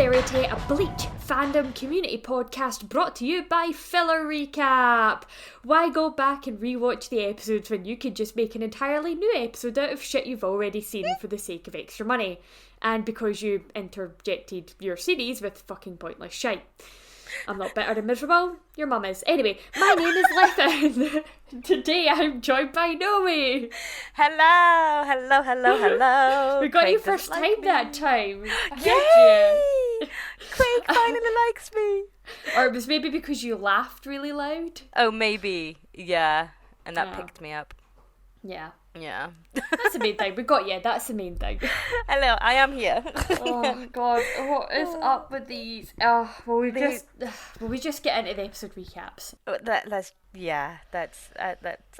Rarity, a Bleach fandom community podcast brought to you by Filler Recap. Why go back and rewatch the episodes when you could just make an entirely new episode out of shit you've already seen for the sake of extra money? And because you interjected your series with fucking pointless shite. I'm not bitter and miserable, your mum is. Anyway, my name is Lethan. Today I'm joined by Nomi. Hello. We got Craig you first time me. that time. Yay! Craig finally likes me. Or it was maybe because you laughed really loud. Oh, maybe. Yeah. And that Yeah. picked me up. Yeah. Yeah. That's the main thing. We got you. That's the main thing. Hello, I am here. Oh God, what is up with these? Will we just get into the episode recaps? That's.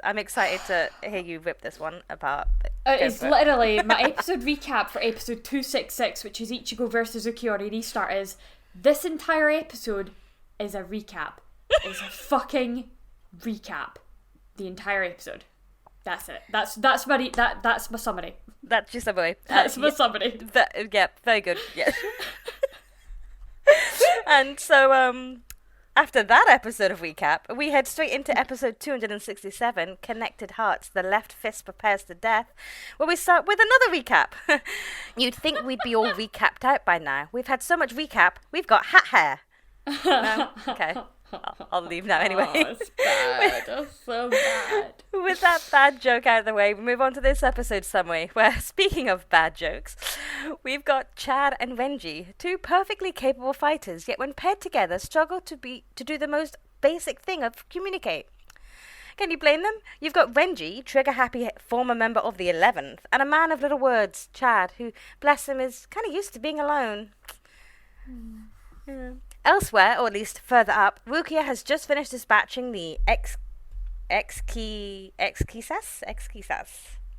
I'm excited to hear you rip this one apart. It's literally my episode recap for episode 266, which is Ichigo versus Ukiyo Restart. Is this entire episode is a recap? It's a fucking recap. The entire episode. That's it. That's my summary. That's your summary. That's my summary. Yeah, very good. Yeah. And so, after that episode of recap, we head straight into episode 267, Connected Hearts, The Left Fist Prepares to Death, where we start with another recap. You'd think we'd be all recapped out by now. We've had so much recap, we've got hat hair. No? Okay. I'll leave now anyway. Oh, it's bad. It's so bad. With that bad joke out of the way, we move on to this episode summary, where, speaking of bad jokes, we've got Chad and Renji, two perfectly capable fighters, yet when paired together, struggle to do the most basic thing of communicate. Can you blame them? You've got Renji, trigger-happy former member of the 11th, and a man of little words, Chad, who, bless him, is kind of used to being alone. Yeah. Elsewhere, or at least further up, Rukia has just finished dispatching the X-Kisas?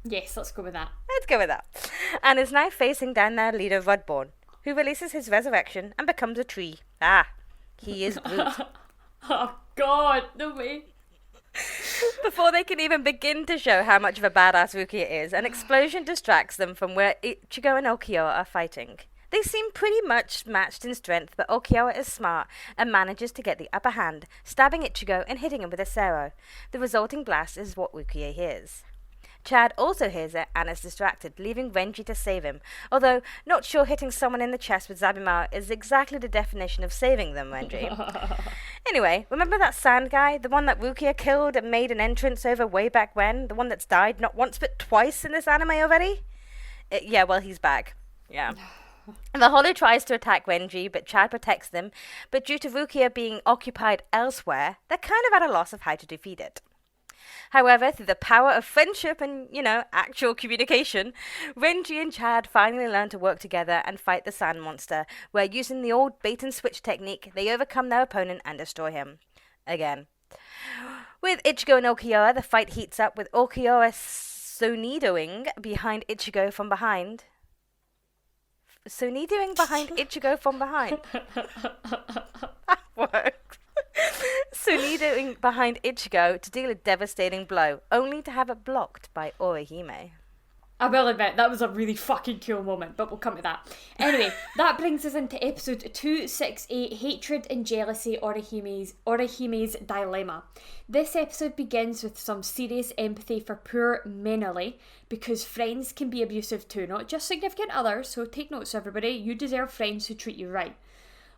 Yes, let's go with that. Let's go with that. And is now facing down their leader, Rudborn, who releases his resurrection and becomes a tree. He is Groot. Oh God, no way. Before they can even begin to show how much of a badass Rukia is, an explosion distracts them from where Ichigo and Okio are fighting. They seem pretty much matched in strength, but Okio is smart and manages to get the upper hand, stabbing Ichigo and hitting him with a Sero. The resulting blast is what Rukia hears. Chad also hears it and is distracted, leaving Renji to save him, although not sure hitting someone in the chest with Zabimaro is exactly the definition of saving them, Renji. Anyway, remember that sand guy? The one that Rukia killed and made an entrance over way back when? The one that's died not once but twice in this anime already? Well, he's back. Yeah. The Hollow tries to attack Renji, but Chad protects them. But due to Rukia being occupied elsewhere, they're kind of at a loss of how to defeat it. However, through the power of friendship and, actual communication, Renji and Chad finally learn to work together and fight the sand monster, where using the old bait-and-switch technique, they overcome their opponent and destroy him. Again. With Ichigo and Okio, the fight heats up with Okio sonidoing behind Ichigo from behind. Sonidoing behind Ichigo from behind. That works. Sonidoing behind Ichigo to deal a devastating blow, only to have it blocked by Orihime. I will admit, that was a really fucking cool moment, but we'll come to that. Anyway, that brings us into episode 268, Hatred and Jealousy, Orihime's Dilemma. This episode begins with some serious empathy for poor Menali, because friends can be abusive too, not just significant others, so take notes everybody, you deserve friends who treat you right.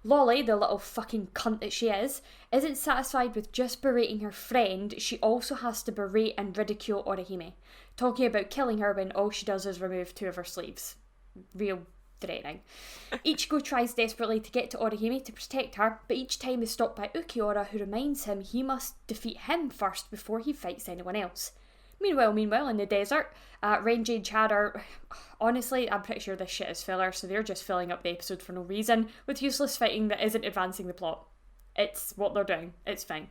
Lolly, the little fucking cunt that she is, isn't satisfied with just berating her friend, she also has to berate and ridicule Orihime, talking about killing her when all she does is remove two of her sleeves. Real threatening. Ichigo tries desperately to get to Orihime to protect her, but each time is stopped by Ukiyo, who reminds him he must defeat him first before he fights anyone else. Meanwhile, in the desert, Renji and Chad are... Honestly, I'm pretty sure this shit is filler, so they're just filling up the episode for no reason, with useless fighting that isn't advancing the plot. It's what they're doing. It's fine.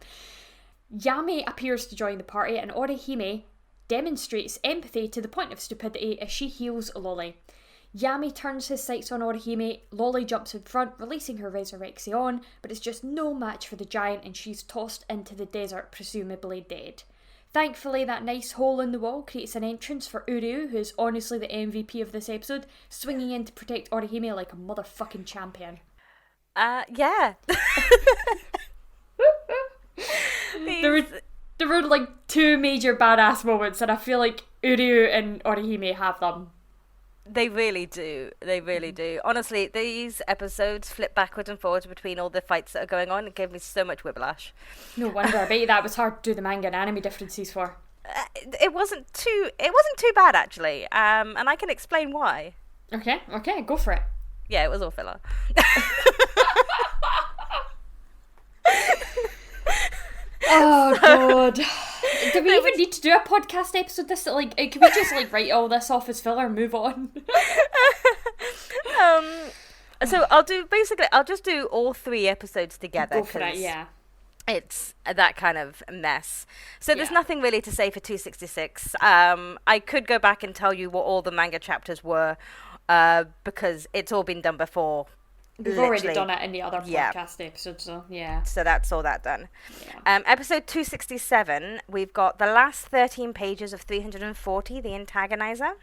Yami appears to join the party, and Orihime demonstrates empathy to the point of stupidity as she heals Lolly. Yami turns his sights on Orihime, Lolly jumps in front, releasing her resurrection, but it's just no match for the giant and she's tossed into the desert, presumably dead. Thankfully, that nice hole in the wall creates an entrance for Uryu, who's honestly the MVP of this episode, swinging in to protect Orihime like a motherfucking champion. Yeah. There were like two major badass moments, and I feel like Uryu and Orihime have them. They really do. They really do. Honestly, these episodes flip backwards and forwards between all the fights that are going on. It gave me so much whiplash. No wonder. I bet you that was hard to do the manga and anime differences for. It wasn't too bad actually. And I can explain why. Okay, go for it. Yeah, it was all filler. Oh god. Do we even need to do a podcast episode this? Like, can we just like write all this off as filler and move on? So I'll just do all 3 episodes together. Go for it, yeah. It's that kind of mess. So there's nothing really to say for 266. I could go back and tell you what all the manga chapters were, because it's all been done before. We've already done it in the other podcast episode, so yeah. So that's all that done. Yeah. Episode 267, we've got the last 13 pages of 340, the Antagonizer.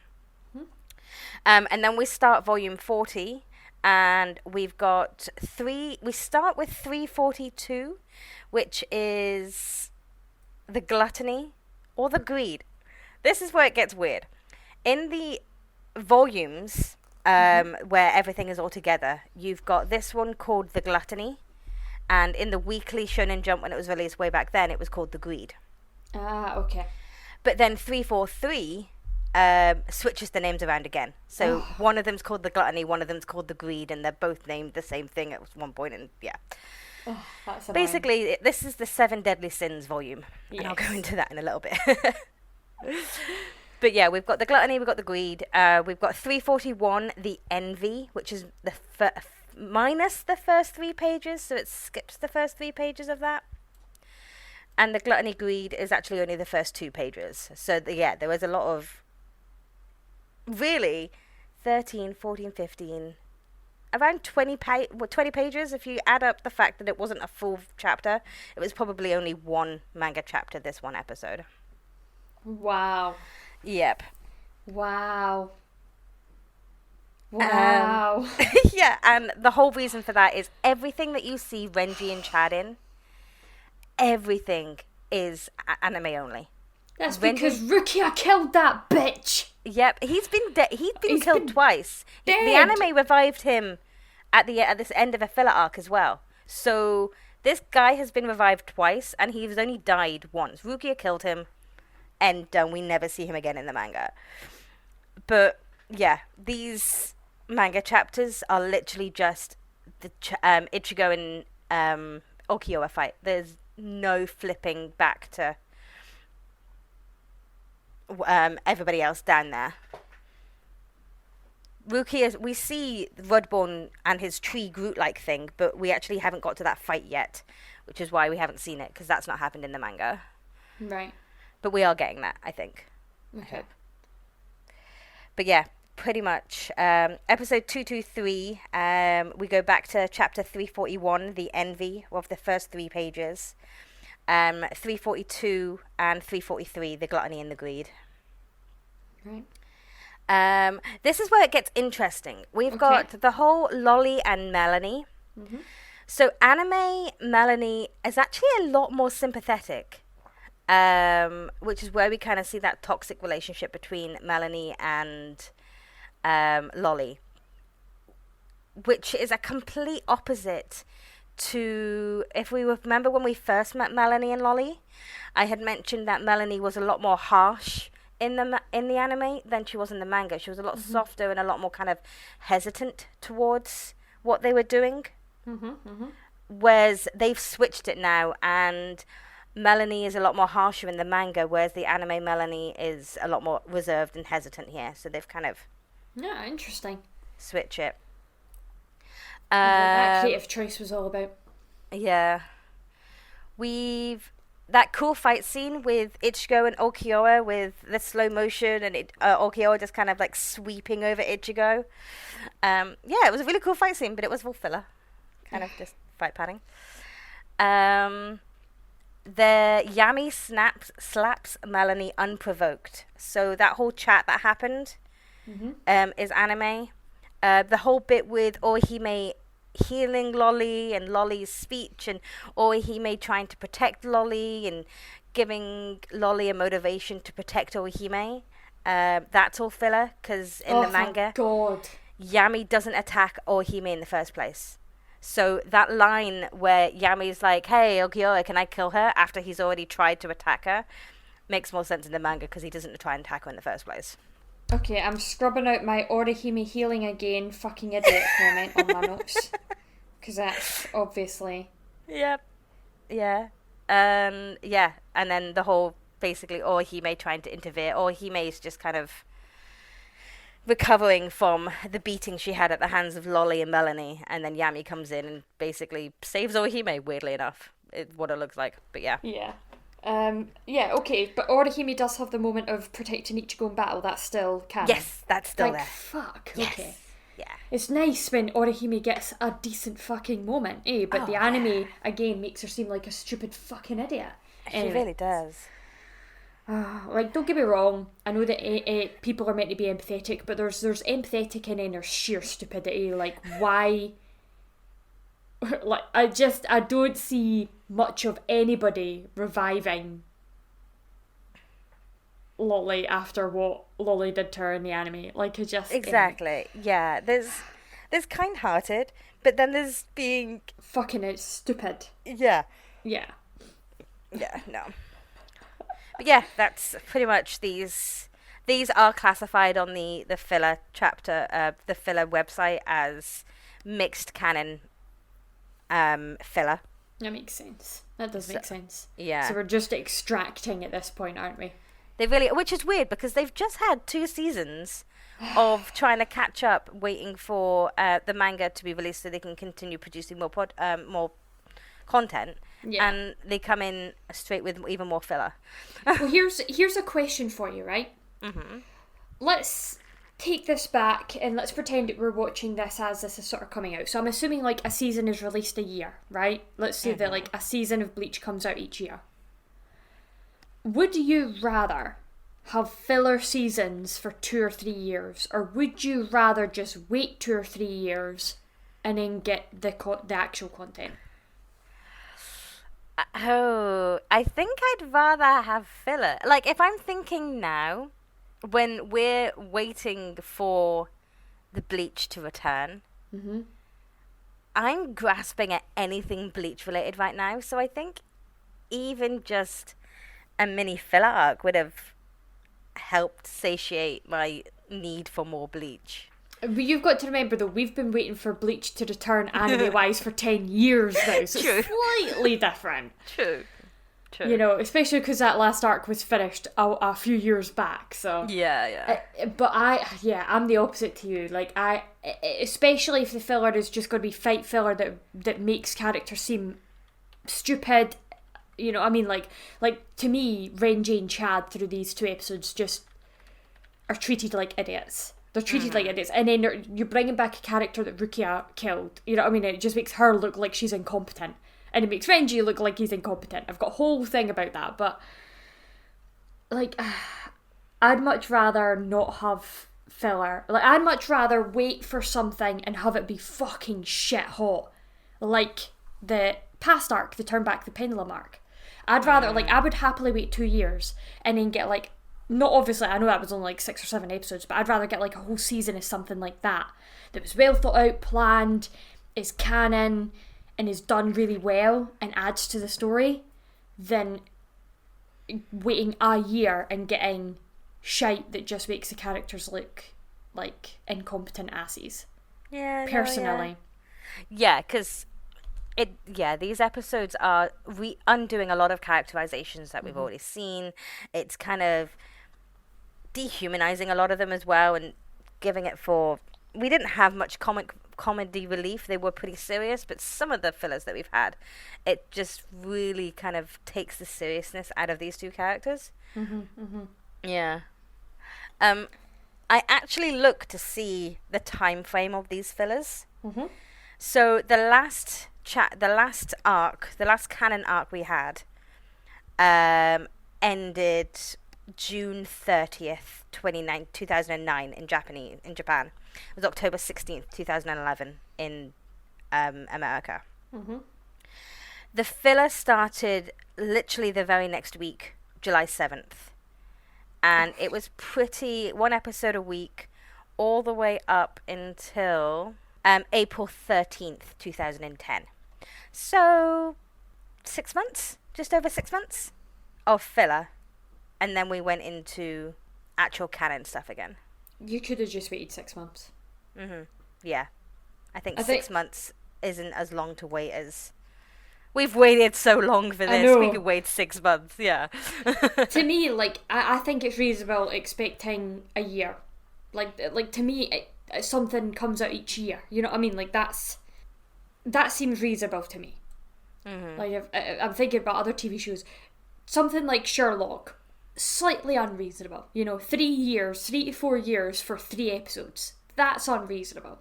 And then we start volume 40, and we've got we start with 342, which is the Gluttony or the Greed. This is where it gets weird. In the volumes where everything is all together, you've got this one called the Gluttony, and in the weekly Shonen Jump when it was released way back then, it was called the Greed. Okay. But then 343 switches the names around again. So one of them's called the Gluttony, one of them's called the Greed, and they're both named the same thing at one point, and That's basically this is the 7 Deadly Sins volume, and I'll go into that in a little bit. But yeah, we've got the Gluttony, we've got the Greed, we've got 341, the Envy, which is the minus the first 3 pages, so it skips the first 3 pages of that. And the Gluttony Greed is actually only the first 2 pages. So there was a lot of, really, 13, 14, 15, around 20 pages. If you add up the fact that it wasn't a full chapter, it was probably only one manga chapter this one episode. Wow. Yep. Wow. Yeah, and the whole reason for that is everything that you see Renji and Chad in, everything is anime only. That's because Rukia killed that bitch. Yep, he's been killed twice. Dead. The anime revived him at this end of a filler arc as well. So this guy has been revived twice, and he's only died once. Rukia killed him, and we never see him again in the manga. But yeah, these manga chapters are literally just the Ichigo and Okiowa fight. There's no flipping back to everybody else down there. Rukia, we see Rudborn and his tree Groot-like thing, but we actually haven't got to that fight yet, which is why we haven't seen it, because that's not happened in the manga. Right. But we are getting that, I think. Okay. I hope. But yeah, pretty much. Episode 223, we go back to chapter 341, the Envy, of the first 3 pages. 342 and 343, the Gluttony and the Greed. Right. This is where it gets interesting. We've got the whole Lolly and Melanie. Mm-hmm. So anime Melanie is actually a lot more sympathetic, which is where we kind of see that toxic relationship between Melanie and Lolly, which is a complete opposite to, if we remember when we first met Melanie and Lolly, I had mentioned that Melanie was a lot more harsh in the anime than she was in the manga. She was a lot softer and a lot more kind of hesitant towards what they were doing. Whereas they've switched it now, and Melanie is a lot more harsher in the manga, whereas the anime Melanie is a lot more reserved and hesitant here. So they've kind of interesting. Switch it. That creative choice was all about. Yeah. That cool fight scene with Ichigo and Okiowa with the slow motion and Okiowa just kind of like sweeping over Ichigo. Yeah, it was a really cool fight scene, but it was full filler. Kind of just fight padding. The Yami slaps Melanie unprovoked. So that whole chat that happened is anime. The whole bit with Orihime healing Lolly and Lolly's speech, and Orihime trying to protect Lolly and giving Lolly a motivation to protect Orihime. That's all filler, because in the manga, God. Yami doesn't attack Orihime in the first place. So that line where Yami's like, hey, Okio, can I kill her? After he's already tried to attack her, makes more sense in the manga because he doesn't try and attack her in the first place. Okay, I'm scrubbing out my Orihime healing again, fucking idiot comment on my notes. Because that's obviously... Yep. Yeah. Yeah. And then the whole, basically, Orihime trying to interfere. Orihime is just kind of recovering from the beating she had at the hands of Lolly and Melanie. And then Yami comes in and basically saves Orihime, weirdly enough. What it looks like. But yeah. Yeah. Yeah, okay, but Orihime does have the moment of protecting Ichigo in battle. That's still canon. Yes, that's still there. Fuck. Yes. Okay. Yeah. It's nice when Orihime gets a decent fucking moment, eh? But the anime, again, makes her seem like a stupid fucking idiot. She really does. Like, don't get me wrong, I know that people are meant to be empathetic, but there's empathetic and then there's sheer stupidity. Like, why... Like, I don't see much of anybody reviving Lolly after what Lolly did to her in the anime. Like, it just... Exactly, yeah. There's kind-hearted, but then there's being... Fucking it's stupid. Yeah. Yeah. Yeah, no. But yeah, that's pretty much these are classified on the filler chapter, the filler website as mixed canon filler. That makes sense. That does make sense. Yeah. So we're just extracting at this point, aren't we? They really, which is weird because they've just had 2 seasons of trying to catch up, waiting for the manga to be released so they can continue producing more content. Yeah. And they come in straight with even more filler. Well, here's a question for you, right? Mm-hmm. Let's take this back and let's pretend that we're watching this as this is sort of coming out. So I'm assuming like a season is released a year, right? Let's say that like a season of Bleach comes out each year. Would you rather have filler seasons for 2 or 3 years, or would you rather just wait 2 or 3 years and then get the actual content? Oh, I think I'd rather have filler. Like, if I'm thinking now, when we're waiting for the Bleach to return, I'm grasping at anything Bleach related right now. So I think even just a mini filler arc would have helped satiate my need for more Bleach. But you've got to remember, though, we've been waiting for Bleach to return anime-wise for 10 years now, so True. It's slightly different. True. You know, especially because that last arc was finished a few years back, so... Yeah. But I'm the opposite to you. Like, especially if the filler is just going to be fight filler that makes characters seem stupid. You know, I mean, like to me, Renji and Chad through these 2 episodes just are treated like idiots. They're treated like idiots. And then you're bringing back a character that Rukia killed. You know what I mean? It just makes her look like she's incompetent. And it makes Renji look like he's incompetent. I've got a whole thing about that. But, like, I'd much rather not have filler. Like, I'd much rather wait for something and have it be fucking shit hot. Like the past arc, the Turn Back the Pendulum arc. I'd rather, like, I would happily wait 2 years and then get, like, not obviously, I know that was only like 6 or 7 episodes, but I'd rather get like a whole season of something like that was well thought out, planned, is canon, and is done really well and adds to the story, than waiting a year and getting shite that just makes the characters look like incompetent asses. Yeah, personally. Yeah, because these episodes are undoing a lot of characterizations that we've already seen. It's kind of dehumanizing a lot of them as well, and giving it we didn't have much comedy relief. They were pretty serious, but some of the fillers that we've had, it just really kind of takes the seriousness out of these 2 characters. Yeah. I actually looked to see the time frame of these fillers. So the last canon arc we had ended June 30th, 2009 in Japan. It was October 16th, 2011 in America. Mm-hmm. The filler started literally the very next week, July 7th. And it was pretty, one episode a week, all the way up until April 13th, 2010. So, 6 months? Just over 6 months of filler. And then we went into actual canon stuff again. You could have just waited 6 months. Mm-hmm. Yeah. I think 6 months isn't as long to wait as... We've waited so long for this. We could wait 6 months, yeah. To me, like, I think it's reasonable expecting a year. Like to me, something comes out each year. You know what I mean? Like, that seems reasonable to me. Mm-hmm. Like, I'm thinking about other TV shows. Something like Sherlock, slightly unreasonable. 3 years, 3 to 4 years for 3 episodes. That's unreasonable.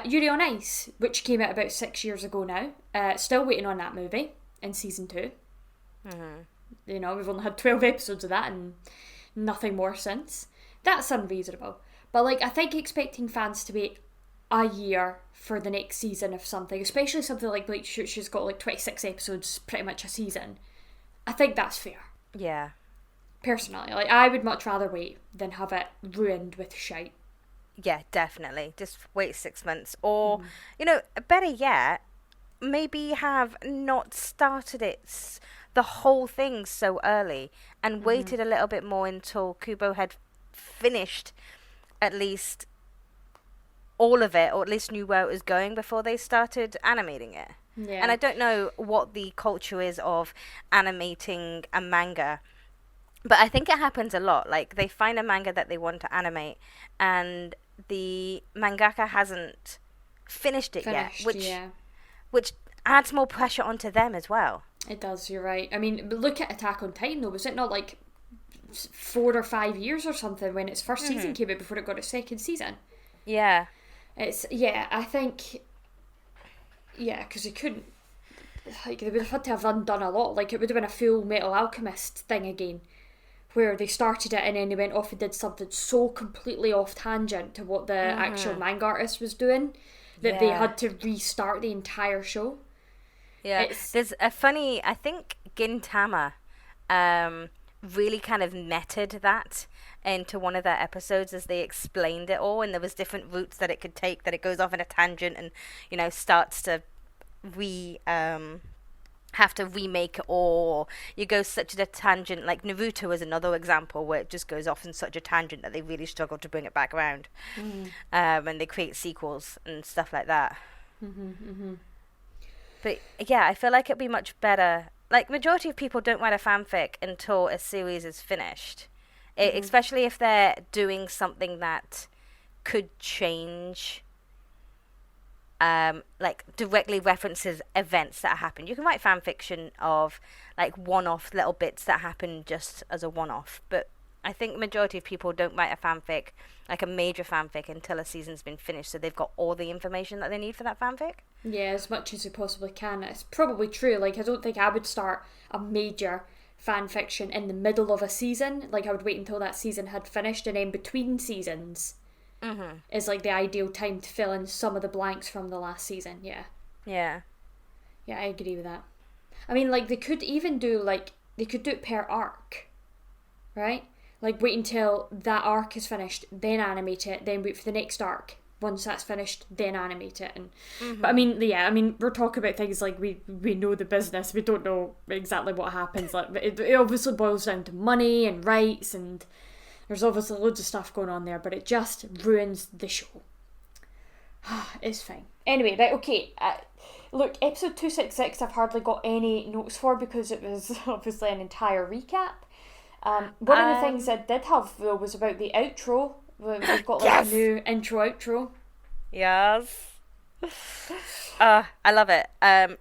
Yuri on Ice, which came out about 6 years ago now. Still waiting on that movie in season 2. Mm-hmm. We've only had 12 episodes of that and nothing more since. That's unreasonable. But, like, I think expecting fans to wait a year for the next season of something, especially something like Bleach, she's got like 26 episodes, pretty much a season. I think that's fair. Yeah. Personally, like, I would much rather wait than have it ruined with shite. Yeah, definitely. Just wait 6 months. Or, better yet, maybe have not started the whole thing so early and waited a little bit more until Kubo had finished at least all of it, or at least knew where it was going before they started animating it. Yeah. And I don't know what the culture is of animating a manga, but I think it happens a lot. Like, they find a manga that they want to animate, and the mangaka hasn't finished it yet, which adds more pressure onto them as well. It does, you're right. I mean, look at Attack on Titan, though. Was it not like 4 or 5 years or something when its first season came out before it got its second season? Yeah. I think... Yeah, because they couldn't... Like, they would have had to have undone a lot. Like, it would have been a Full Metal Alchemist thing again, where they started it and then they went off and did something so completely off tangent to what the actual manga artist was doing that they had to restart the entire show. Yeah, there's a funny... I think Gintama really kind of netted that into one of their episodes as they explained it all, and there was different routes that it could take, that it goes off in a tangent and, starts to have to remake it, or you go such a tangent. Like Naruto is another example where it just goes off in such a tangent that they really struggle to bring it back around. And they create sequels and stuff like that. But yeah, I feel like it'd be much better. Like, majority of people don't write a fanfic until a series is finished, especially if they're doing something that could change, like, directly references events that happen. You can write fanfiction of, like, one-off little bits that happen just as a one-off, but I think the majority of people don't write a fanfic, like a major fanfic, until a season's been finished, so they've got all the information that they need for that fanfic. Yeah, as much as they possibly can. It's probably true. Like, I don't think I would start a major fanfiction in the middle of a season. Like, I would wait until that season had finished, and then between seasons is, like, the ideal time to fill in some of the blanks from the last season. Yeah, I agree with that. I mean, like, they could even do, like, they could do it per arc, right? Like, wait until that arc is finished, then animate it, then wait for the next arc. Once that's finished, then animate it. And but I mean, we're talking about things like we know the business. We don't know exactly what happens. Like, it obviously boils down to money and rights, and there's obviously loads of stuff going on there. But it just ruins the show. It's fine. Anyway, right, okay. Look, episode 266, I've hardly got any notes for because it was obviously an entire recap. One of the things I did have, though, was about the outro. We've got, like, a new intro-outro. Yes. I love it.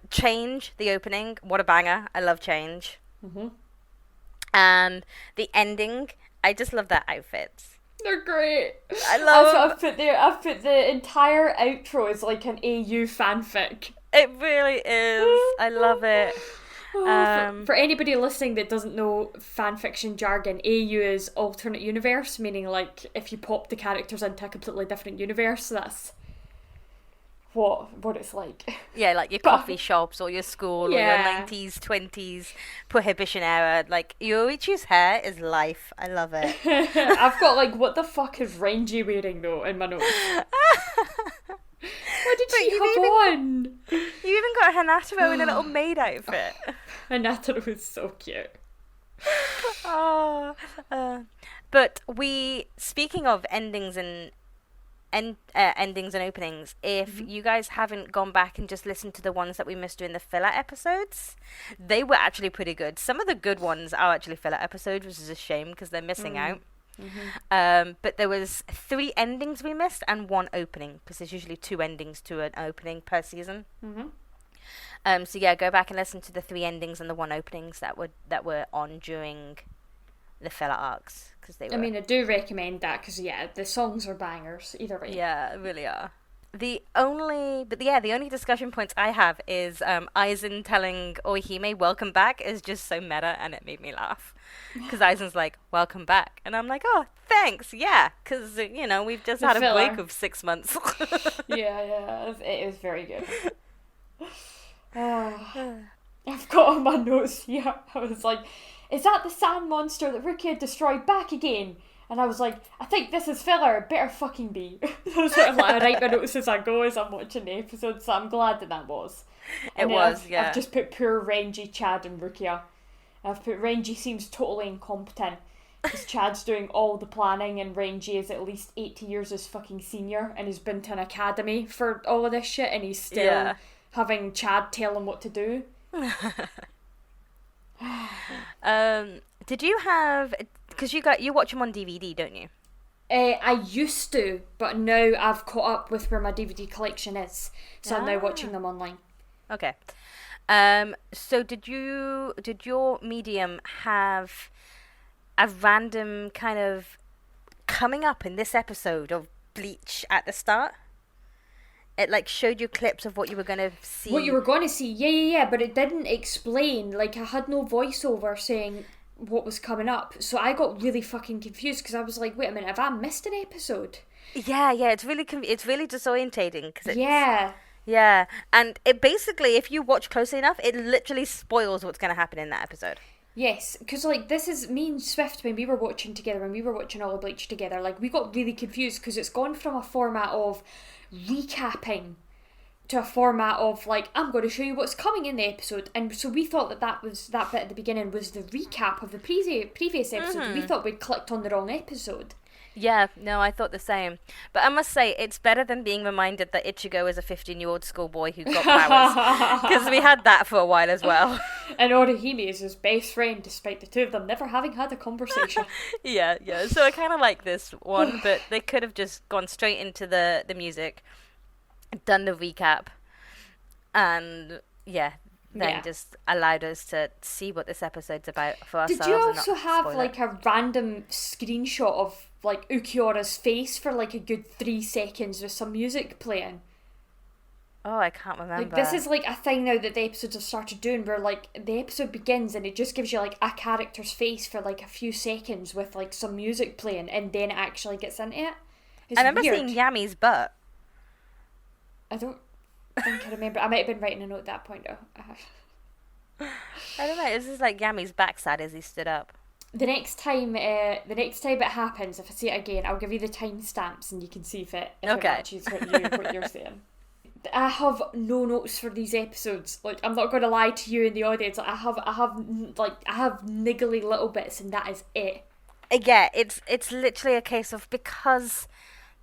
Change, the opening, what a banger. I love Change. And the ending, I just love their outfits. They're great. I love That's what I've put there. I've put the entire outro as, like, an AU fanfic. It really is. I love it. For anybody listening that doesn't know fanfiction jargon, AU is alternate universe, meaning, like, if you pop the characters into a completely different universe. That's what it's like. Yeah, like your coffee shops or your school or your Yeah. 90s, 20s prohibition era. Like, Yoichi's hair is life. I love it. I've got like, what the fuck is Renji wearing though in my notes? What did she have on? You even got Hanataro in a little maid outfit. Anata was so cute. Oh, but speaking of endings and endings and openings, if you guys haven't gone back and just listened to the ones that we missed during the filler episodes, they were actually pretty good. Some of the good ones are actually filler episodes, which is a shame because they're missing out. But there was 3 endings we missed and 1 opening, because there's usually 2 endings to an opening per season. So yeah, go back and listen to the 3 endings and the 1 openings that were on during the filler arcs, because they were. I mean, I do recommend that because the songs are bangers either way. Yeah, really are. The only discussion points I have is Aizen telling Orihime welcome back is just so meta, and it made me laugh. Because Aizen's like, welcome back. And I'm like, oh, thanks, yeah. Because, we've just had a break of 6 months. Yeah, it is very good. I've got on my notes here, I was like, is that the sand monster that Rukia destroyed back again? And I was like, I think this is filler, it better fucking be. So sort of like, I write my notes as I go as I'm watching the episode, so I'm glad that was. And I've just put poor Renji, Chad and Rukia. I've put Renji seems totally incompetent, because Chad's doing all the planning and Renji is at least 80 years his fucking senior and has been to an academy for all of this shit and he's still having Chad tell him what to do. Did you have, because you watch them on DVD, don't you? I used to, but now I've caught up with where my DVD collection is, so I'm now watching them online. Okay. So did your medium have a random kind of coming up in this episode of Bleach at the start? It like showed you clips of what you were going to see. What you were going to see, yeah, but it didn't explain. Like, I had no voiceover saying what was coming up, so I got really fucking confused because I was like, wait a minute, have I missed an episode? Yeah, it's really disorientating because Yeah, and it basically, if you watch closely enough, it literally spoils what's going to happen in that episode. Yes, because like this is me and Swift when we were watching together, when we were watching all of Bleach together, like we got really confused because it's gone from a format of recapping to a format of like, I'm going to show you what's coming in the episode, and so we thought that bit at the beginning was the recap of the previous episode. We thought we'd clicked on the wrong episode. Yeah, no, I thought the same. But I must say, it's better than being reminded that Ichigo is a 15-year-old schoolboy who got powers. Because we had that for a while as well. And Orihime is his best friend, despite the two of them never having had a conversation. Yeah. So I kind of like this one, but they could have just gone straight into the music, done the recap, and just allowed us to see what this episode's about for ourselves. Did you also have like a random screenshot of like Ukiura's face for like a good 3 seconds with some music playing? Oh, I can't remember. Like, this is like a thing now that the episodes have started doing, where like the episode begins and it just gives you like a character's face for like a few seconds with like some music playing, and then it actually gets into it. It's I remember weird. seeing Yami's butt. I don't think I remember. I might have been writing a note at that point though. I don't know. This is like Yami's backside as he stood up. The next time it happens, if I see it again, I'll give you the timestamps and you can see if it matches what you're saying. I have no notes for these episodes. Like, I'm not going to lie to you in the audience. Like, I have niggly little bits, and that is it. Yeah, it's literally a case of, because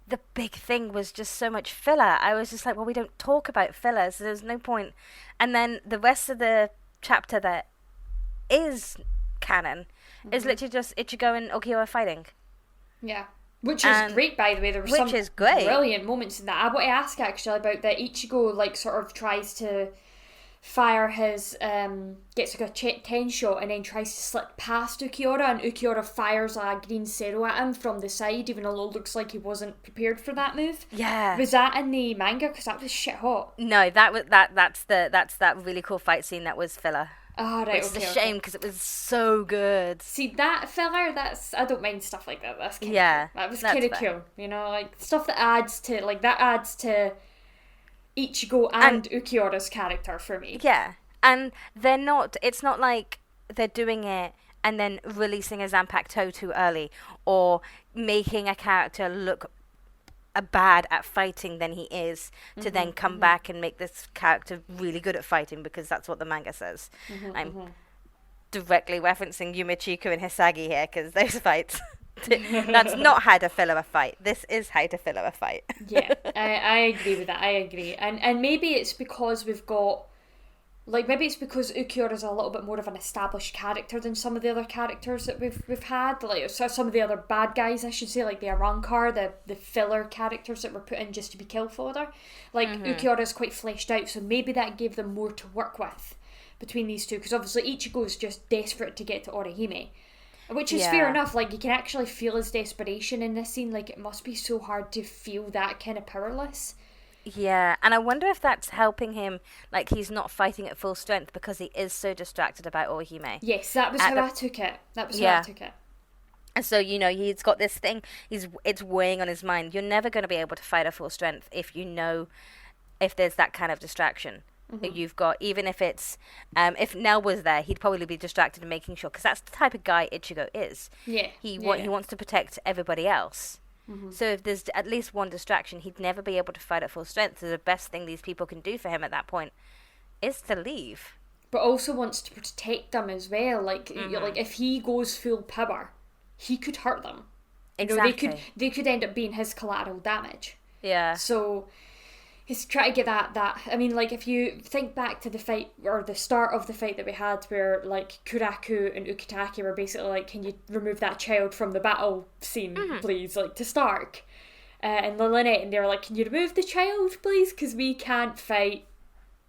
the big thing was just so much filler, I was just like, well, we don't talk about filler, so there's no point. And then the rest of the chapter that is canon is literally just Ichigo and Okiura fighting. Yeah. Which is great, by the way. There were some brilliant moments in that. I want to ask, actually, about that Ichigo, like, sort of tries to fire his, gets like a 10 shot and then tries to slip past Ukiura, and Ukiura fires a green Zero at him from the side, even though it looks like he wasn't prepared for that move. Yeah. Was that in the manga? Because that was shit hot. No, that's that really cool fight scene that was filler. Oh, right, which is a shame because it was so good. See, that filler, I don't mind stuff like that. That's kind of cool. That was kind of cool. You know, like, stuff that adds to Ichigo and Ukiura's character for me. Yeah, and it's not like they're doing it and then releasing a Zanpakuto too early, or making a character look bad at fighting than he is, to then come back and make this character really good at fighting, because that's what the manga says. I'm directly referencing Yumichiku and Hisagi here, because those fights, that's not how to fill a fight. This is how to fill a fight. Yeah, I agree with that. I agree. And maybe it's because we've got, like, maybe it's because Ukiura's a little bit more of an established character than some of the other characters that we've had. Like, so some of the other bad guys, I should say, like the Arankar, the filler characters that were put in just to be kill fodder. Like, Ukiura's quite fleshed out, so maybe that gave them more to work with between these two. Because obviously Ichigo's just desperate to get to Orihime. Which is fair enough. Like, you can actually feel his desperation in this scene. Like, it must be so hard to feel that kind of powerless. Yeah, and I wonder if that's helping him, like he's not fighting at full strength because he is so distracted about Orihime. Yes, that was how I took it. And so, he's got this thing, it's weighing on his mind. You're never going to be able to fight at full strength if if there's that kind of distraction. You've got, even if it's, if Nell was there, he'd probably be distracted and making sure, because that's the type of guy Ichigo is. Yeah. He wants to protect everybody else. So if there's at least one distraction, he'd never be able to fight at full strength. So the best thing these people can do for him at that point is to leave. But also wants to protect them as well. Like, like if he goes full power, he could hurt them. Exactly. They could end up being his collateral damage. Yeah. So he's trying to get that. I mean, like, if you think back to the fight, or the start of the fight that we had, where, like, Kuraku and Ukitake were basically like, can you remove that child from the battle scene, please, like, to Stark. And Lynette, and they were like, can you remove the child, please, because we can't fight.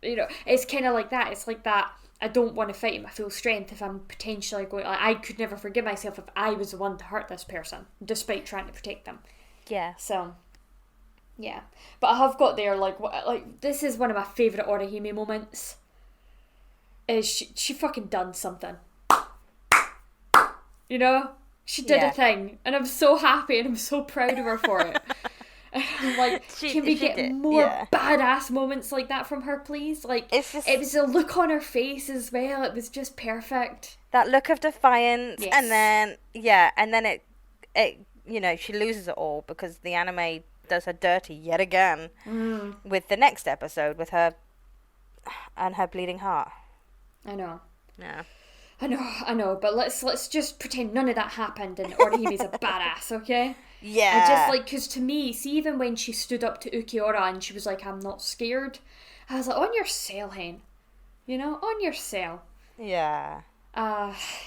It's kind of like that. It's like that, I don't want to fight at my full strength if I'm potentially going, like, I could never forgive myself if I was the one to hurt this person, despite trying to protect them. Yeah. So... yeah, but I have got there, like this is one of my favourite Orihime moments. Is she fucking done something. She did a thing, and I'm so happy and I'm so proud of her for it. And I'm like, can we get more badass moments like that from her, please? Like, it was the look on her face as well. It was just perfect. That look of defiance, yes. and then it she loses it all because the anime does her dirty yet again with the next episode with her and her bleeding heart. I know. Yeah. I know, but let's just pretend none of that happened and Orihime's a badass, okay? Yeah. And just like, because to me, see, even when she stood up to Ukiura and she was like, I'm not scared, I was like, on your cell, hen. On your cell. Yeah.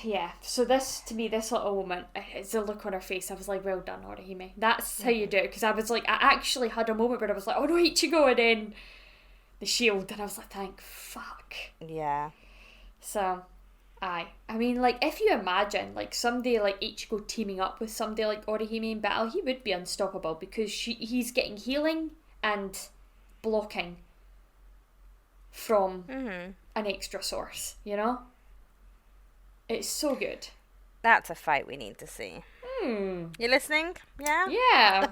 Yeah, so this little moment, it's a look on her face. I was like, well done, Orihime. That's how you do it, because I was like, I actually had a moment where I was like, oh no, Ichigo, and then the shield, and I was like, thank fuck. Yeah. So, I mean, like, if you imagine, like, someday, like, Ichigo teaming up with somebody like Orihime in battle, he would be unstoppable, because he's getting healing and blocking from an extra source, It's so good. That's a fight we need to see. You listening? Yeah? Yeah.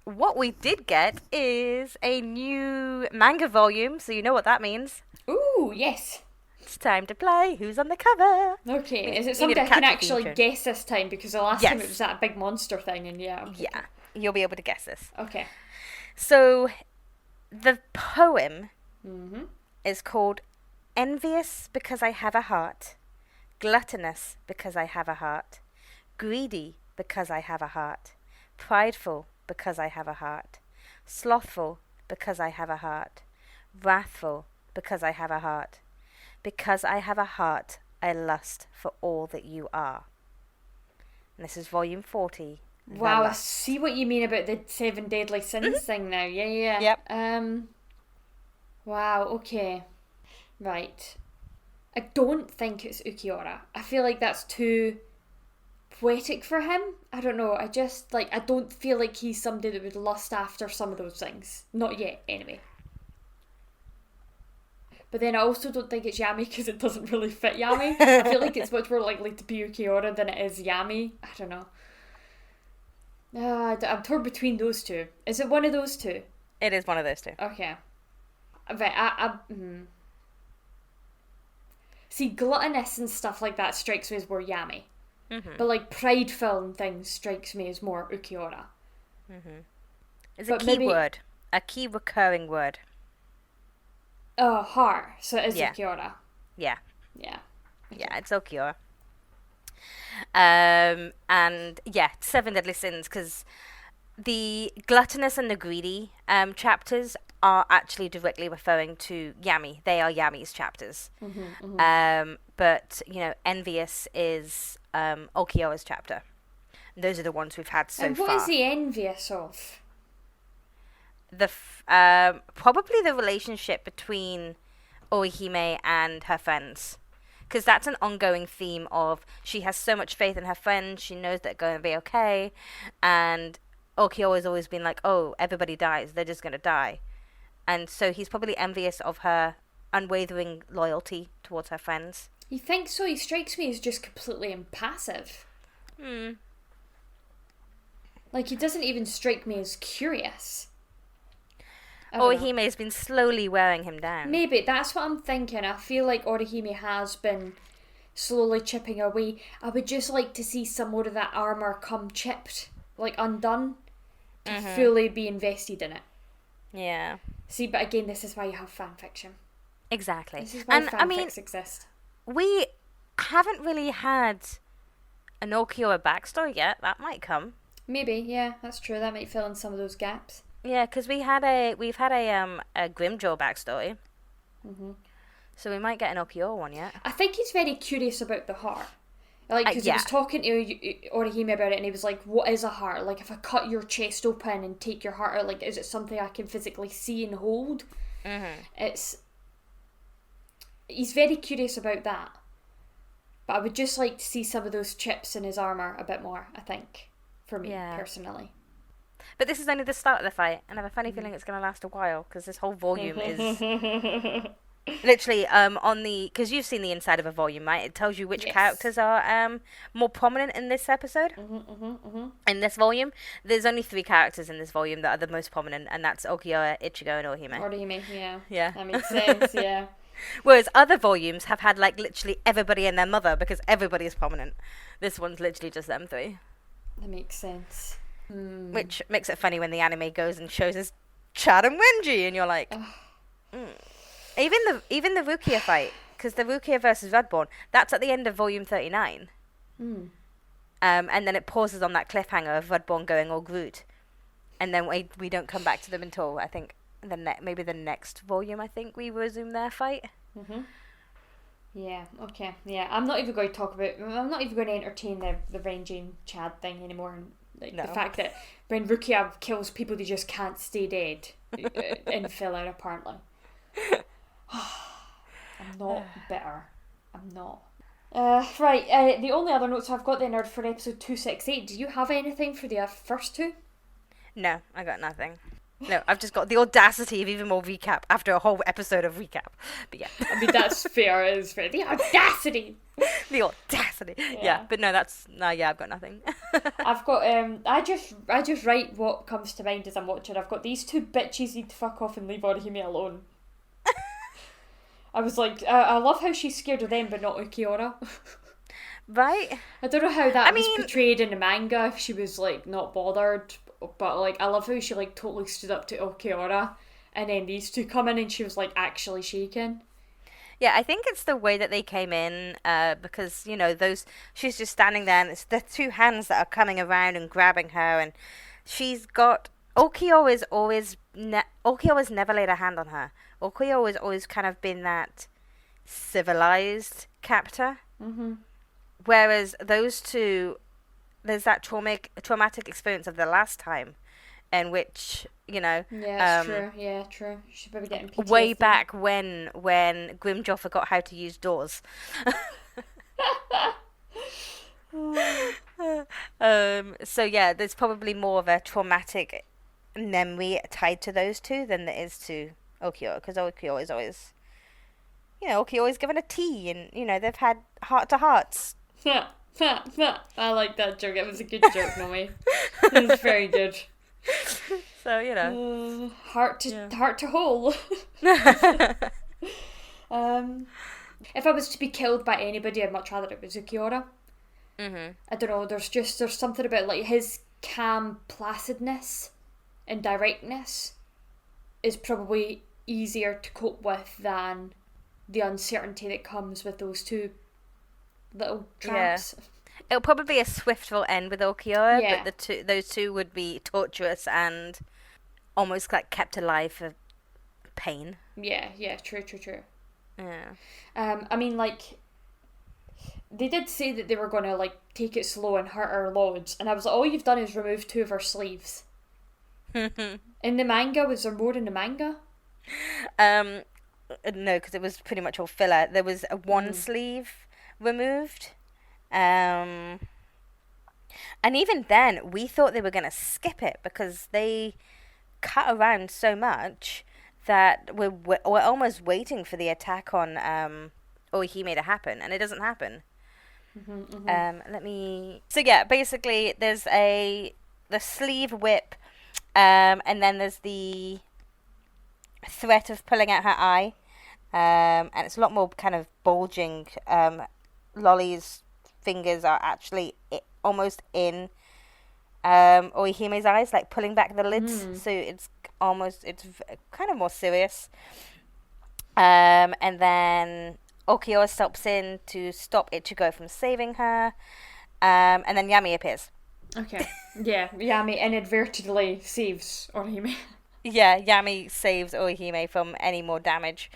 What we did get is a new manga volume, so you know what that means. Ooh, yes. It's time to play Who's on the Cover. Okay, is it something I can actually guess this time? Because the last time it was that big monster thing, and yeah. Okay. Yeah, you'll be able to guess this. Okay. So, the poem is called Envious because I have a heart, gluttonous because I have a heart, greedy because I have a heart, prideful because I have a heart, slothful because I have a heart, wrathful because I have a heart. Because I have a heart, I lust for all that you are. And this is volume 40. Wow, I see what you mean about the 7 deadly sins thing now. Yeah. Yep. Wow, okay. Right. I don't think it's Ukiura. I feel like that's too poetic for him. I don't know. I don't feel like he's somebody that would lust after some of those things. Not yet, anyway. But then I also don't think it's Yami because it doesn't really fit Yami. I feel like it's much more likely to be Ukiura than it is Yami. I don't know. I'm torn between those two. Is it one of those two? It is one of those two. Okay. Right, See, gluttonous and stuff like that strikes me as more Yami. Mm-hmm. But like prideful and things strikes me as more Ukiura. Mm-hmm. It's a key word. A key recurring word. Oh, heart. So it is Ukiura. Yeah. Yeah. Okay. Yeah, it's Ukiura. And yeah, 7 Deadly Sins, because the gluttonous and the greedy chapters are actually directly referring to Yami. They are Yami's chapters. Mm-hmm, mm-hmm. But, envious is Okiura's chapter. And those are the ones we've had so far. And what is he envious of? Probably the relationship between Orihime and her friends. Because that's an ongoing theme of she has so much faith in her friends, she knows they're going to be okay, and Okio has always been like, oh, everybody dies, they're just going to die. And so he's probably envious of her unwavering loyalty towards her friends. You think so? He strikes me as just completely impassive. Like, he doesn't even strike me as curious. Orihime has been slowly wearing him down. Maybe, that's what I'm thinking. I feel like Orihime has been slowly chipping away. I would just like to see some more of that armour come chipped, like undone, to fully be invested in it. Yeah. See, but again, this is why you have fanfiction. Exactly. This is why fanfics exist. We haven't really had an Okiura backstory yet. That might come. Maybe, yeah, that's true. That might fill in some of those gaps. Yeah, because we've had a Grimjaw backstory. Mm-hmm. So we might get an Okiura one yet. I think he's very curious about the heart. Like, because he was talking to Orihime about it, and he was like, what is a heart? Like, if I cut your chest open and take your heart out, like, is it something I can physically see and hold? Mm-hmm. He's very curious about that. But I would just like to see some of those chips in his armour a bit more, I think, for me, personally. But this is only the start of the fight, and I have a funny feeling it's going to last a while, because this whole volume is literally because you've seen the inside of a volume, right? It tells you which characters are more prominent in this episode. In this volume, there's only 3 characters in this volume that are the most prominent, and that's Okiura, Ichigo, and Orihime. Orihime, yeah. That makes sense, yeah. Whereas other volumes have had like literally everybody and their mother, because everybody is prominent. This one's literally just them 3. That makes sense. Which makes it funny when the anime goes and shows us Chad and Wenji, and you're like, Even the Rukia fight, because the Rukia versus Redborn, that's at the end of volume 39. And then it pauses on that cliffhanger of Redborn going all Groot, and then we don't come back to them until I think maybe the next volume. I think we resume their fight. Yeah. Okay. Yeah. I'm not even going to entertain the Renji Chad thing anymore. And the fact that when Rukia kills people, they just can't stay dead in filler, apparently. I'm not bitter. I'm not. Right. The only other notes I've got then are for episode 268. Do you have anything for the first 2? No, I got nothing. No, I've just got the audacity of even more recap after a whole episode of recap. But yeah. I mean, that's fair. It's fair. The audacity. The audacity. Yeah, but no, I've got nothing. I've got I just write what comes to mind as I'm watching. I've got these 2 bitches need to fuck off and leave Orihime alone. I was like, I love how she's scared of them but not Ukiura. Right? I don't know how that was portrayed in the manga, if she was like not bothered, but like I love how she like totally stood up to Ukiura, and then these 2 come in and she was like actually shaking. Yeah, I think it's the way that they came in, because, she's just standing there, and it's the 2 hands that are coming around and grabbing her, and she's got... Okiura's never laid a hand on her. Okiura has always kind of been that civilized captor. Whereas those 2, there's that traumatic experience of the last time, in which, Yeah, true. Yeah, true. She's probably getting PTSD. Way back when Grimjaw forgot how to use doors. So yeah, there's probably more of a traumatic memory tied to those 2 than there is to Okiura, because Okiura is always, Okiura is given a tea, and they've had heart-to-hearts. Yeah. I like that joke. It was a good joke, Nomi. It was very good. So, you know. Heart to hole. If I was to be killed by anybody, I'd much rather it was Ukiura. Mm-hmm. I don't know, there's something about like his calm placidness and directness is probably easier to cope with than the uncertainty that comes with those two little tramps. Yeah. It'll probably be a swiftful end with Ukiura, Yeah. but those two would be torturous and almost like kept alive for pain. Yeah, true. Yeah. I mean, like, they did say that they were going to, like, take it slow and hurt her loads, and I was like, all you've done is remove 2 of her sleeves. In the manga, was there more in the manga? No, because it was pretty much all filler. There was a one sleeve removed. And even then, we thought they were going to skip it because they cut around so much that we're almost waiting for the attack on Orihime to happen, and it doesn't happen. So yeah, basically there's the sleeve whip, and then there's the threat of pulling out her eye, and it's a lot more kind of bulging. Lolly's fingers are actually almost in Orihime's eyes, like pulling back the lids, so it's kind of more serious. And then Ukiura steps in to stop Ichigo from saving her, and then Yami appears. Okay. Yeah, Yami inadvertently saves Orihime. Yeah, Yami saves Orihime from any more damage.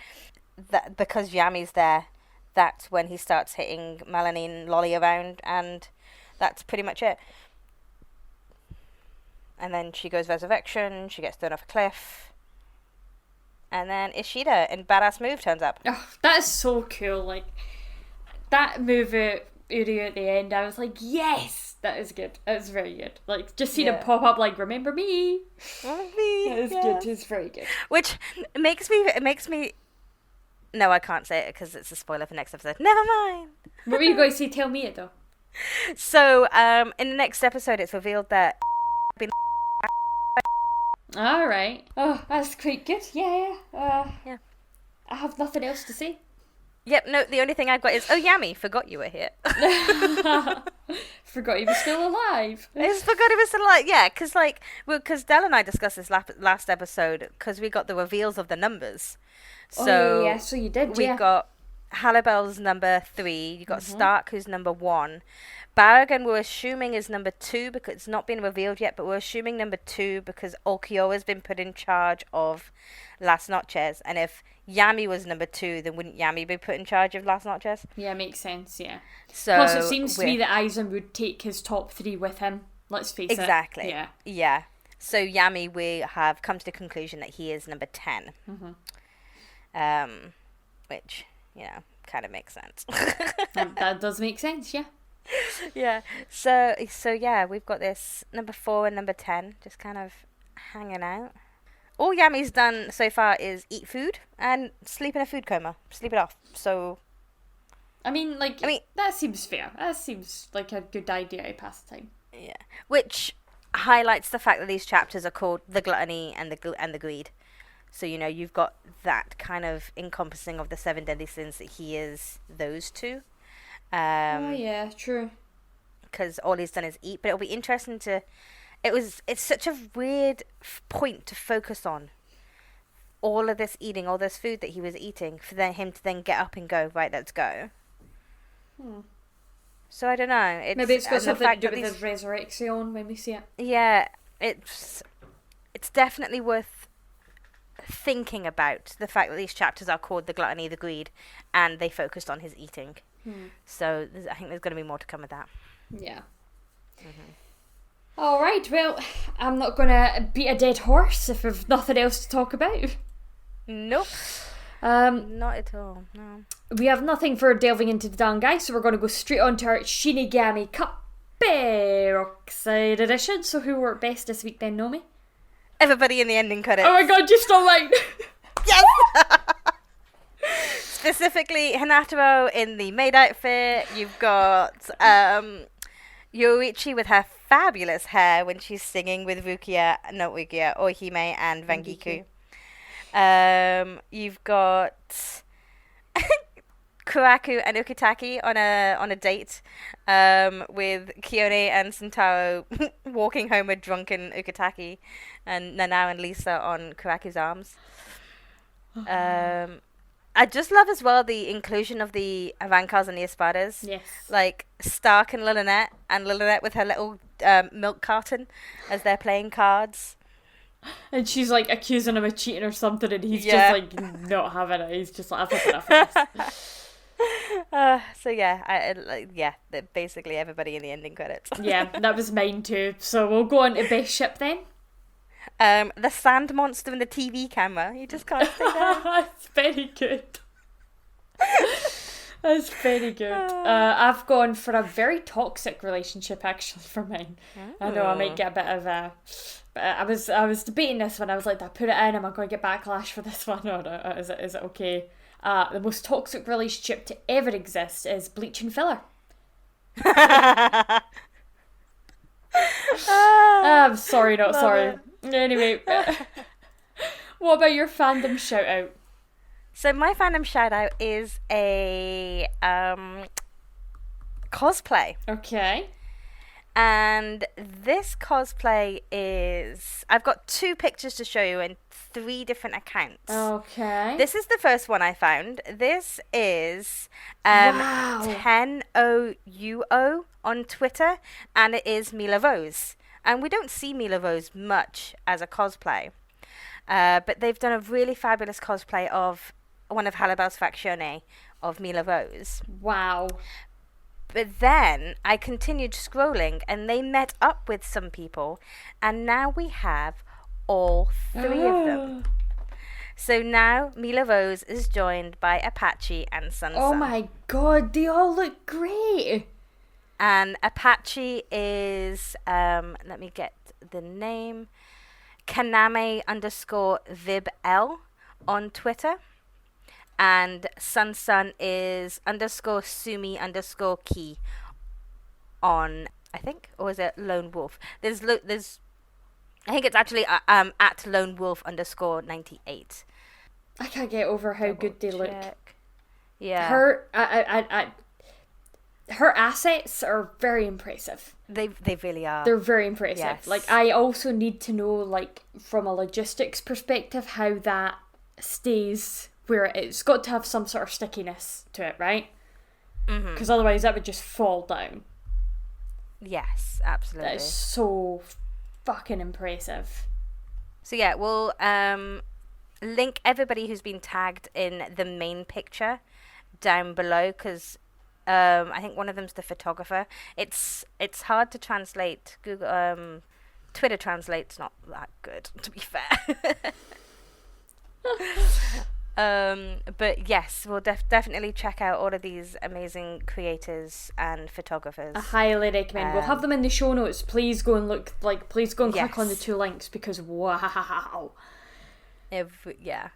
That because Yami's there, that's when he starts hitting Melanie and Lolly around, and that's pretty much it. And then she goes resurrection, she gets thrown off a cliff. And then Ishida in Badass Move turns up. Oh, that is so cool. Like, that move at Uryu at the end, I was like, yes! That is good. That was very good. Like, just seeing him pop up like, remember me? Remember me? That is good. It's very good. Which makes me... No, I can't say it because it's a spoiler for next episode. Never mind! What were you going to say? Tell me it, though. So, in the next episode, it's revealed that... Alright. Oh, that's quite good. Yeah. Yeah. I have nothing else to say. Yep, no, the only thing I've got is, oh, Yami, forgot you were here. Forgot he was still alive. I just forgot he was still alive. Yeah, because Del and I discussed this last episode, because we got the reveals of the numbers. So, yeah, so you did, we got Halibel's number 3, you got Stark, who's number 1. Barragan we're assuming is number 2 because it's not been revealed yet, but we're assuming number 2 because Ukiura's been put in charge of Las Noches, and if Yami was number 2, then wouldn't Yami be put in charge of Las Noches? Yeah, makes sense, yeah. So plus, it seems to me that Aizen would take his top 3 with him, let's face it. Exactly. Yeah. So Yami, we have come to the conclusion that he is number 10. Which, kind of makes sense. That does make sense, yeah. Yeah. So yeah, we've got this number 4 and number 10 just kind of hanging out. All Yami's done so far is eat food and sleep in a food coma. Sleep it off. So I mean, that seems fair. That seems like a good idea to pass the time. Yeah. Which highlights the fact that these chapters are called The Gluttony and the Greed. So, you've got that kind of encompassing of the 7 deadly sins that he is those two. Oh, yeah, true. Because all he's done is eat. But it'll be interesting to... It's such a weird point to focus on. All of this eating, all this food that he was eating, for him to then get up and go, right, let's go. So I don't know. Maybe it's got something to do with his resurrection when we see it. Yeah, it's definitely worth thinking about the fact that these chapters are called The Gluttony, the Greed, and they focused on his eating. So I think there's going to be more to come with that. Yeah. All right, well, I'm not going to beat a dead horse if we've nothing else to talk about. Nope. Not at all, no. We have nothing for delving into the Dangai, so we're going to go straight on to our Shinigami Cup Peroxide edition. So who worked best this week then, Nomi? Everybody in the ending credits. Oh my god, you stole mine! Yes! specifically Hinataro in the maid outfit. You've got Yoichi with her fabulous hair when she's singing with Orihime and Vangiku. You've got Kuraku and Ukitaki on a date with Kione and Sentaro walking home with drunken Ukitaki, and Nanao and Lisa on Kuraku's arms. I just love as well the inclusion of the Avancars and the Espadas. Yes. Like Stark and Lilynette with her little milk carton as they're playing cards. And she's like accusing him of cheating or something, and he's just like not having it. He's just like, I've had enough of this. Basically everybody in the ending credits. Yeah, that was mine too. So we'll go on to best ship then. The sand monster and the TV camera. You just can't stay there. That's very good. That's very good. I've gone for a very toxic relationship actually for mine. I know I might get a bit of but I was debating this one. I was like, do I put it in? Am I going to get backlash for this one, or is it okay? The most toxic relationship to ever exist is Bleach and Filler. I'm sorry, not sorry. Anyway, what about your fandom shout out? So my fandom shout out is a cosplay. Okay. And this cosplay is... I've got 2 pictures to show you in 3 different accounts. Okay. This is the first one I found. This is Wow. 10OUO on Twitter, and it is Mila Rose. And we don't see Mila Rose much as a cosplay. But they've done a really fabulous cosplay of one of Halibel's Factione of Mila Rose. Wow. But then I continued scrolling, and they met up with some people, and now we have all 3 of them. So now Mila Rose is joined by Apache and Sun. Oh my god, they all look great. And Apache is, let me get the name, Kaname_VibL on Twitter. And Sun is _Sumi_Key on, I think, or is it Lone Wolf? There's I think it's actually at LoneWolf_98. I can't get over how good they look. Yeah. Her assets are very impressive. They really are. They're very impressive. Yes. Like, I also need to know, like, from a logistics perspective, how that stays where it's got to have some sort of stickiness to it, right? Because otherwise that would just fall down. Yes, absolutely. That is so fucking impressive. So yeah, we'll link everybody who's been tagged in the main picture down below, because I think one of them's the photographer. It's hard to translate. Google Twitter Translate's not that good, to be fair. But yes, we'll definitely check out all of these amazing creators and photographers. I highly recommend. We'll have them in the show notes. Please go and look. Please go and click on the 2 links, because wow.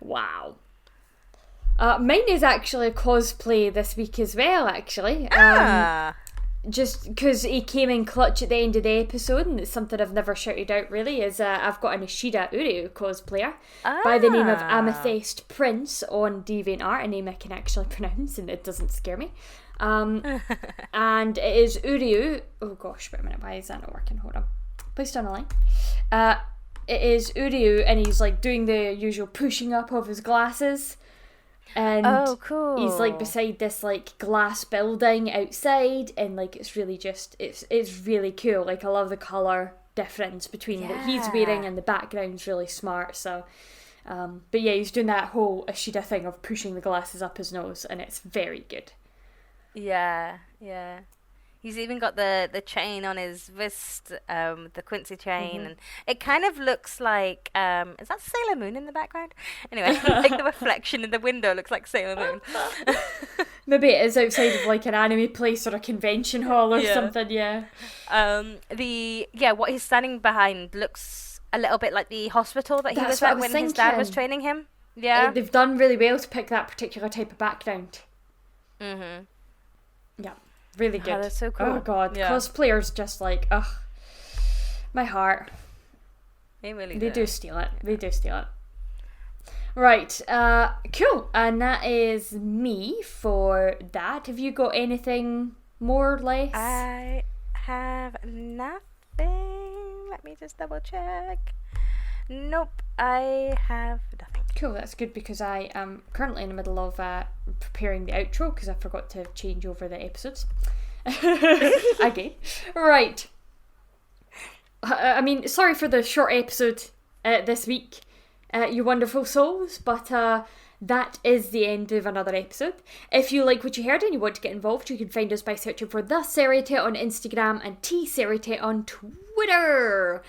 Wow. Mine is actually a cosplay this week as well, actually. Just because he came in clutch at the end of the episode, and it's something I've never shouted out really, is I've got an Ishida Uryu cosplayer by the name of Amethyst Prince on DeviantArt, a name I can actually pronounce and it doesn't scare me. And it is Uryu. Oh gosh, wait a minute, why is that not working? Hold on. Please stay on the line. It is Uryu, and he's like doing the usual pushing up of his glasses. And cool. He's like beside this like glass building outside, and like it's really just it's really cool. Like, I love the colour difference between what he's wearing, and the background's really smart. So but yeah, he's doing that whole Ishida thing of pushing the glasses up his nose, and it's very good. Yeah. He's even got the chain on his wrist, the Quincy chain, and it kind of looks like, is that Sailor Moon in the background? Anyway, like the reflection in the window looks like Sailor Moon. Maybe it is outside of like an anime place or a convention hall or something, what he's standing behind looks a little bit like the hospital that he was at when his dad was training him. Yeah. They've done really well to pick that particular type of background. Mm-hmm. Yeah, really good. That's so cool. Oh god, Yeah. cosplayers just like, ugh, my heart. They really They do steal it. They do steal it. Right, cool. And that is me for that. Have you got anything more or less? I have nothing. Let me just double check. Nope, I have nothing. Cool, that's good because I am currently in the middle of preparing the outro because I forgot to change over the episodes. Again. Right. I mean, sorry for the short episode this week, you wonderful souls, but that is the end of another episode. If you like what you heard and you want to get involved, you can find us by searching for The Serite on Instagram and T Serite on Twitter.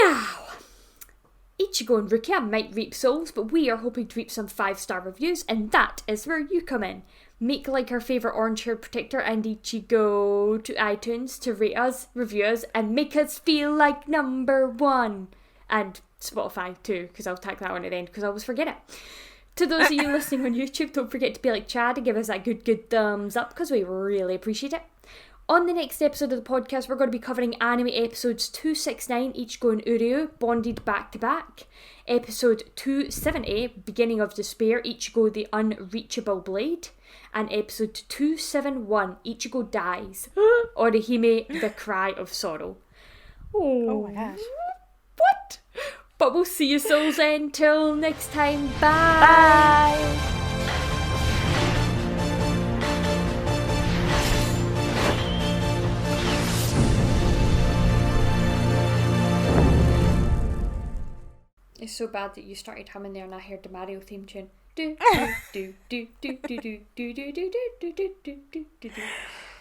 Now, Ichigo and Rukia might reap souls, but we are hoping to reap some 5-star reviews, and that is where you come in. Make like our favourite orange haired protector and Ichigo to iTunes to rate us, review us, and make us feel like number 1. And Spotify too, because I'll tag that one at the end because I always forget it. To those of you listening on YouTube, don't forget to be like Chad and give us that good thumbs up because we really appreciate it. On the next episode of the podcast, we're going to be covering anime episodes 269, Ichigo and Uryu, bonded back to back. Episode 270, Beginning of Despair, Ichigo the Unreachable Blade. And episode 271, Ichigo Dies, Orihime the Cry of Sorrow. Oh my gosh. What? But we'll see you souls until next time. Bye. Bye. It's so bad that you started humming there and I heard the Mario theme tune. Do do do do do do do do do do do do do do do do.